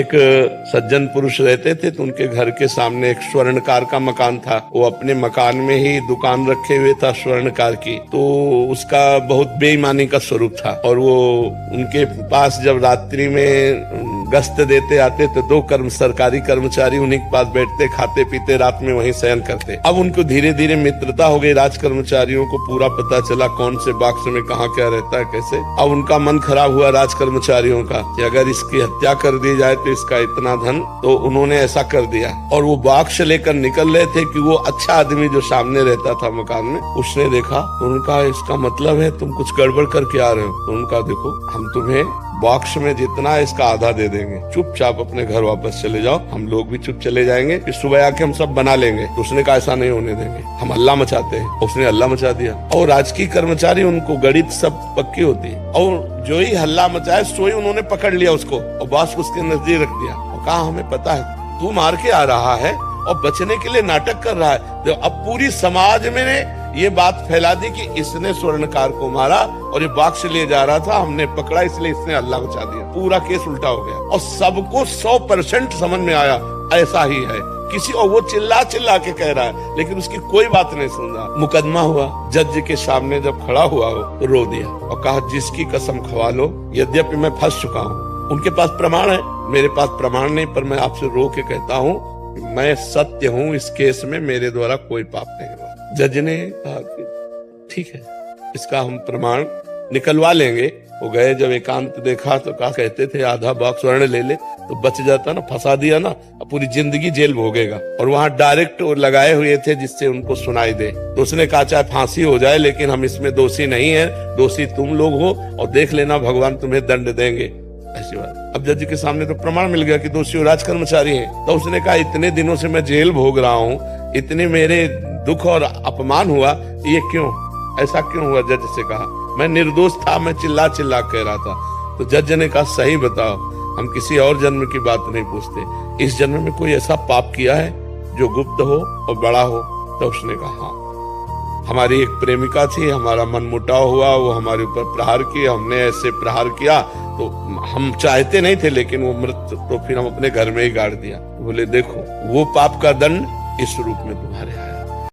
एक सज्जन पुरुष रहते थे तो उनके घर के सामने एक स्वर्णकार का मकान था। वो अपने मकान में ही दुकान रखे हुए था स्वर्णकार की, तो उसका बहुत बेईमानी का स्वरूप था। और वो उनके पास जब रात्रि में गश्त देते आते तो दो सरकारी कर्मचारी उन्हीं के पास बैठते, खाते पीते, रात में वहीं शयन करते। अब उनको धीरे धीरे मित्रता हो गई, राज कर्मचारियों को पूरा पता चला कौन से बॉक्स में कहाँ क्या रहता है कैसे। अब उनका मन खराब हुआ राज कर्मचारियों का कि अगर इसकी हत्या कर दी जाए तो इसका इतना धन, तो उन्होंने ऐसा कर दिया। और वो बॉक्स लेकर निकल रहे थे कि वो अच्छा आदमी जो सामने रहता था मकान में, उसने देखा तो उनका इसका मतलब है तुम कुछ गड़बड़ करके आ रहे हो। तो उनका देखो हम तुम्हें बॉक्स में जितना है इसका आधा दे देंगे, चुपचाप अपने घर वापस चले जाओ, हम लोग भी चुप चले जाएंगे, फिर सुबह आके हम सब बना लेंगे। तो उसने कहा ऐसा नहीं होने देंगे, हम हल्ला मचाते हैं। उसने हल्ला मचा दिया। और राजकीय कर्मचारी उनको गणित सब पक्की होती है, और जो ही हल्ला मचाए सो ही उन्होंने पकड़ लिया उसको और बॉस को उसके नजदीक रख दिया और कहा हमें पता है तू मार के आ रहा है और बचने के लिए नाटक कर रहा है। तो अब पूरी समाज में ये बात फैला दी कि इसने स्वर्णकार को मारा और ये बॉक्स ले जा रहा था, हमने पकड़ा इसलिए इसने हल्ला मचा दिया। पूरा केस उल्टा हो गया और सबको 100% समझ में आया ऐसा ही है किसी, और वो चिल्ला चिल्ला के कह रहा है लेकिन उसकी कोई बात नहीं सुन रहा। मुकदमा हुआ, जज के सामने जब खड़ा हुआ हो तो रो दिया और कहा जिसकी कसम खवा लो, यद्यपि मैं फंस चुका हूँ, उनके पास प्रमाण है, मेरे पास प्रमाण नहीं, पर मैं आपसे रो के कहता हूँ मैं सत्य हूँ, इस केस में मेरे द्वारा कोई पाप नहीं हुआ। जज ने कहा कि ठीक है, इसका हम प्रमाण निकलवा लेंगे। वो गए, जब एकांत देखा तो कहा कहते थे आधा बॉक्स स्वर्ण ले ले तो बच जाता ना, फंसा दिया ना, अब पूरी जिंदगी जेल भोगेगा। और वहां डायरेक्ट लगाए हुए थे जिससे उनको सुनाई दे। तो उसने कहा चाहे फांसी हो जाए लेकिन हम इसमें दोषी नहीं है, दोषी तुम लोग हो और देख लेना भगवान तुम्हें दंड देंगे, ऐसी बात। अब जज के सामने तो प्रमाण मिल गया कि दोषी राज कर्मचारी हैं। तो उसने कहा इतने दिनों से मैं जेल भोग रहा हूँ, इतने मेरे दुख और अपमान हुआ, ये क्यों, ऐसा क्यों हुआ? जज से कहा मैं निर्दोष था, मैं चिल्ला चिल्ला कह रहा था। तो जज ने कहा सही बताओ, हम किसी और जन्म की बात नहीं पूछते, इस जन्म में कोई ऐसा पाप किया है जो गुप्त हो और बड़ा हो? तो उसने कहा हाँ, हमारी एक प्रेमिका थी, हमारा मन मुटाव हुआ, वो हमारे ऊपर प्रहार किया, हमने ऐसे प्रहार किया तो हम चाहते नहीं थे लेकिन वो मृत, तो फिर हम अपने घर में ही गाड़ दिया। बोले देखो वो पाप का दंड इस रूप में तुम्हारे आया।